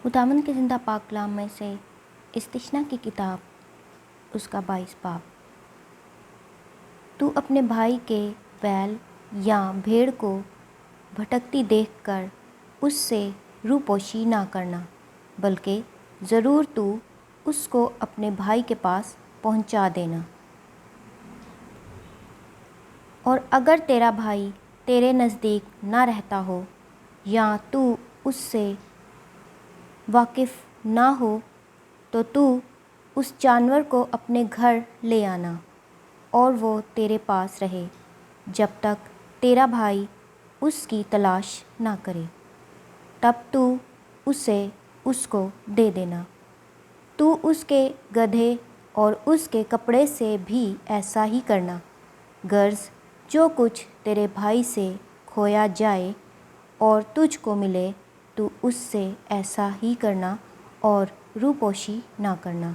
خداوند کے زندہ پاک کلام میں سے استثنا کی کتاب اس کا 22 باب۔ تو اپنے بھائی کے بیل یا بھیڑ کو بھٹکتی دیکھ کر اس سے روپوشی نہ کرنا، بلکہ ضرور تو اس کو اپنے بھائی کے پاس پہنچا دینا۔ اور اگر تیرا بھائی تیرے نزدیک نہ رہتا ہو یا تو اس سے واقف نہ ہو تو اس جانور کو اپنے گھر لے آنا اور وہ تیرے پاس رہے جب تک تیرا بھائی اس کی تلاش نہ کرے، تب تو اسے اس کو دے دینا۔ تو اس کے گدھے اور اس کے کپڑے سے بھی ایسا ہی کرنا، غرض جو کچھ تیرے بھائی سے کھویا جائے اور تجھ کو ملے تو اس سے ایسا ہی کرنا اور روپوشی نہ کرنا۔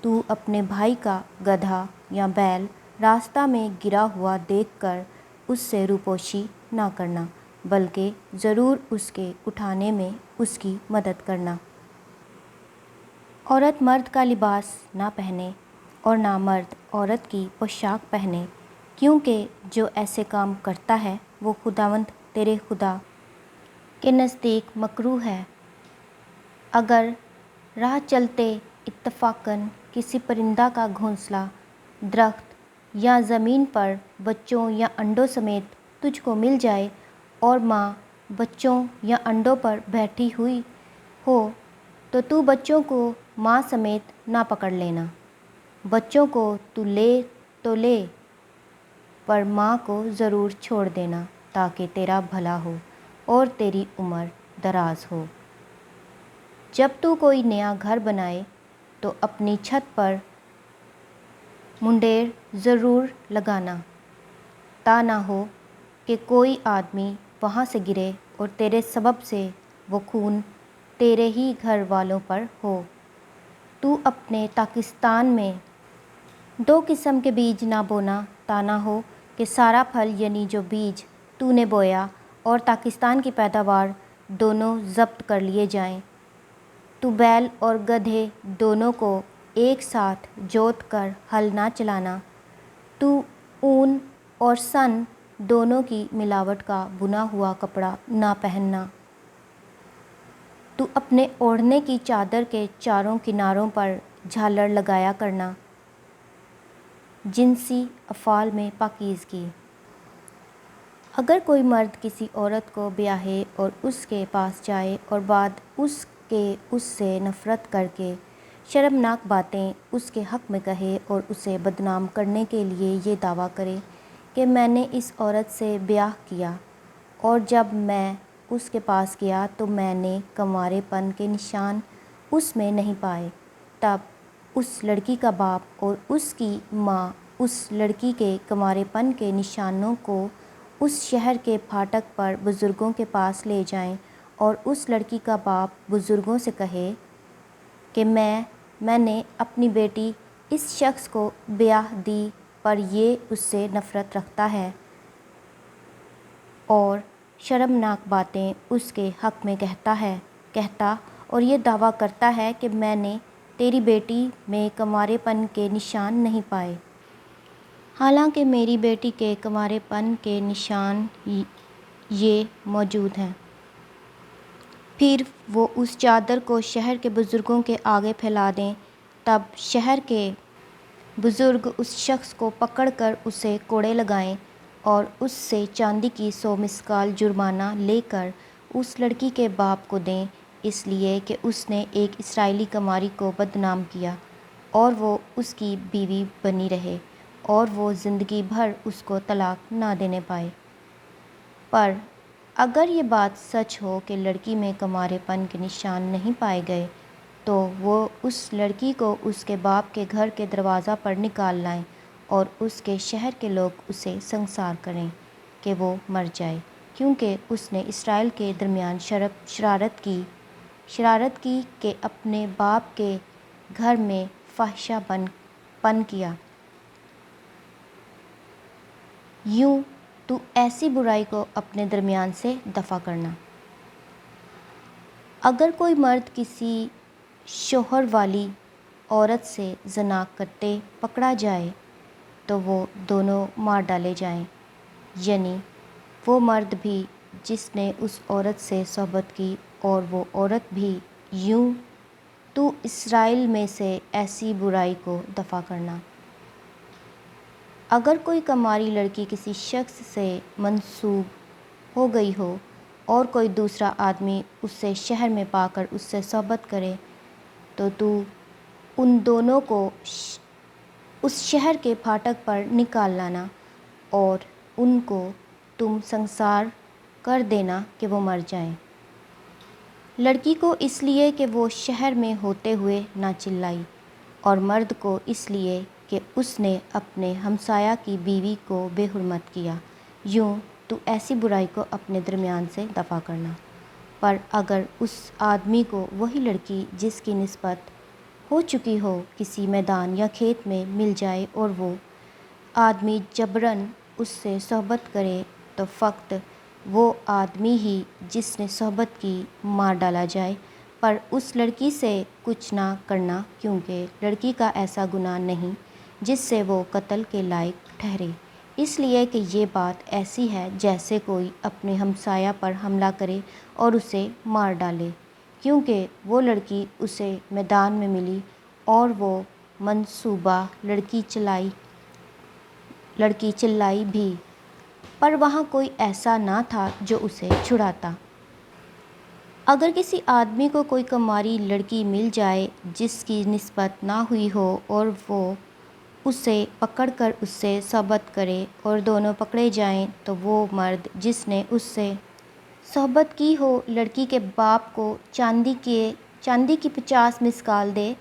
تو اپنے بھائی کا گدھا یا بیل راستہ میں گرا ہوا دیکھ کر اس سے روپوشی نہ کرنا، بلکہ ضرور اس کے اٹھانے میں اس کی مدد کرنا۔ عورت مرد کا لباس نہ پہنے اور نہ مرد عورت کی پوشاک پہنے، کیونکہ جو ایسے کام کرتا ہے وہ خداوند تیرے خدا کے نزدیک مکروہ ہے۔ اگر راہ چلتے اتفاقاً کسی پرندہ کا گھونسلہ درخت یا زمین پر بچوں یا انڈوں سمیت تجھ کو مل جائے اور ماں بچوں یا انڈوں پر بیٹھی ہوئی ہو تو بچوں کو ماں سمیت نہ پکڑ لینا۔ بچوں کو تو لے پر ماں کو ضرور چھوڑ دینا، تاکہ تیرا بھلا ہو اور تیری عمر دراز ہو۔ جب تو کوئی نیا گھر بنائے تو اپنی چھت پر منڈیر ضرور لگانا، تا نہ ہو کہ کوئی آدمی وہاں سے گرے اور تیرے سبب سے وہ خون تیرے ہی گھر والوں پر ہو۔ تو اپنے تاکستان میں 2 قسم کے بیج نہ بونا، تا نہ ہو کہ سارا پھل یعنی جو بیج تو نے بویا اور تاکستان کی پیداوار دونوں ضبط کر لیے جائیں۔ تو بیل اور گدھے دونوں کو ایک ساتھ جوت کر ہل نہ چلانا۔ تو اون اور سن دونوں کی ملاوٹ کا بنا ہوا کپڑا نہ پہننا۔ تو اپنے اوڑھنے کی چادر کے چاروں کناروں پر جھالر لگایا کرنا۔ جنسی افعال میں پاکیزگی۔ اگر کوئی مرد کسی عورت کو بیاہے اور اس کے پاس جائے اور بعد اس کے اس سے نفرت کر کے شرمناک باتیں اس کے حق میں کہے اور اسے بدنام کرنے کے لیے یہ دعویٰ کرے کہ میں نے اس عورت سے بیاہ کیا اور جب میں اس کے پاس گیا تو میں نے کنوارے پن کے نشان اس میں نہیں پائے، تب اس لڑکی کا باپ اور اس کی ماں اس لڑکی کے کنوارے پن کے نشانوں کو اس شہر کے پھاٹک پر بزرگوں کے پاس لے جائیں اور اس لڑکی کا باپ بزرگوں سے کہے کہ میں نے اپنی بیٹی اس شخص کو بیاہ دی پر یہ اس سے نفرت رکھتا ہے اور شرمناک باتیں اس کے حق میں کہتا اور یہ دعویٰ کرتا ہے کہ میں نے تیری بیٹی میں کنوارے پن کے نشان نہیں پائے، حالانکہ میری بیٹی کے کنوارے پن کے نشان یہ موجود ہیں۔ پھر وہ اس چادر کو شہر کے بزرگوں کے آگے پھیلا دیں، تب شہر کے بزرگ اس شخص کو پکڑ کر اسے کوڑے لگائیں اور اس سے چاندی کی 100 مثقال جرمانہ لے کر اس لڑکی کے باپ کو دیں، اس لیے کہ اس نے ایک اسرائیلی کنواری کو بدنام کیا اور وہ اس کی بیوی بنی رہے اور وہ زندگی بھر اس کو طلاق نہ دینے پائے۔ پر اگر یہ بات سچ ہو کہ لڑکی میں کنوارے پن کے نشان نہیں پائے گئے تو وہ اس لڑکی کو اس کے باپ کے گھر کے دروازہ پر نکال لائیں اور اس کے شہر کے لوگ اسے سنسار کریں کہ وہ مر جائے، کیونکہ اس نے اسرائیل کے درمیان شرارت کی کہ اپنے باپ کے گھر میں فاحشہ پن کیا۔ یوں تو ایسی برائی کو اپنے درمیان سے دفع کرنا۔ اگر کوئی مرد کسی شوہر والی عورت سے زنا کرتے پکڑا جائے تو وہ دونوں مار ڈالے جائیں، یعنی وہ مرد بھی جس نے اس عورت سے صحبت کی اور وہ عورت بھی، یوں تو اسرائیل میں سے ایسی برائی کو دفع کرنا۔ اگر کوئی کماری لڑکی کسی شخص سے منسوب ہو گئی ہو اور کوئی دوسرا آدمی اسے شہر میں پا کر اس سے صحبت کرے تو ان دونوں کو اس شہر کے پھاٹک پر نکال لانا اور ان کو تم سنسار کر دینا کہ وہ مر جائیں۔ لڑکی کو اس لیے کہ وہ شہر میں ہوتے ہوئے نہ چلائی، اور مرد کو اس لیے کہ اس نے اپنے ہمسایہ کی بیوی کو بے حرمت کیا، یوں تو ایسی برائی کو اپنے درمیان سے دفع کرنا۔ پر اگر اس آدمی کو وہی لڑکی جس کی نسبت ہو چکی ہو کسی میدان یا کھیت میں مل جائے اور وہ آدمی جبراً اس سے صحبت کرے تو فقط وہ آدمی ہی جس نے صحبت کی مار ڈالا جائے، پر اس لڑکی سے کچھ نہ کرنا، کیونکہ لڑکی کا ایسا گناہ نہیں جس سے وہ قتل کے لائق ٹھہرے، اس لیے کہ یہ بات ایسی ہے جیسے کوئی اپنے ہمسایہ پر حملہ کرے اور اسے مار ڈالے، کیونکہ وہ لڑکی اسے میدان میں ملی اور وہ منصوبہ لڑکی چلائی بھی، پر وہاں کوئی ایسا نہ تھا جو اسے چھڑاتا۔ اگر کسی آدمی کو کوئی کماری لڑکی مل جائے جس کی نسبت نہ ہوئی ہو اور وہ اسے پکڑ کر اس سے صحبت کرے اور دونوں پکڑے جائیں تو وہ مرد جس نے اس سے صحبت کی ہو لڑکی کے باپ کو چاندی کی 50 مثقال دے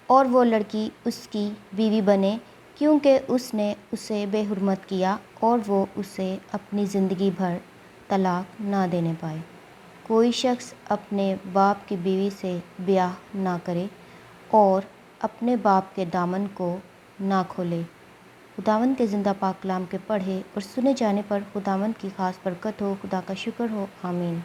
اور وہ لڑکی اس کی بیوی بنے، کیونکہ اس نے اسے بے حرمت کیا اور وہ اسے اپنی زندگی بھر طلاق نہ دینے پائے۔ کوئی شخص اپنے باپ کی بیوی سے بیاہ نہ کرے اور اپنے باپ کے دامن کو نہ کھولے۔ خداوند کے زندہ پاک کلام کے پڑھے اور سنے جانے پر خداوند کی خاص برکت ہو۔ خدا کا شکر ہو، آمین۔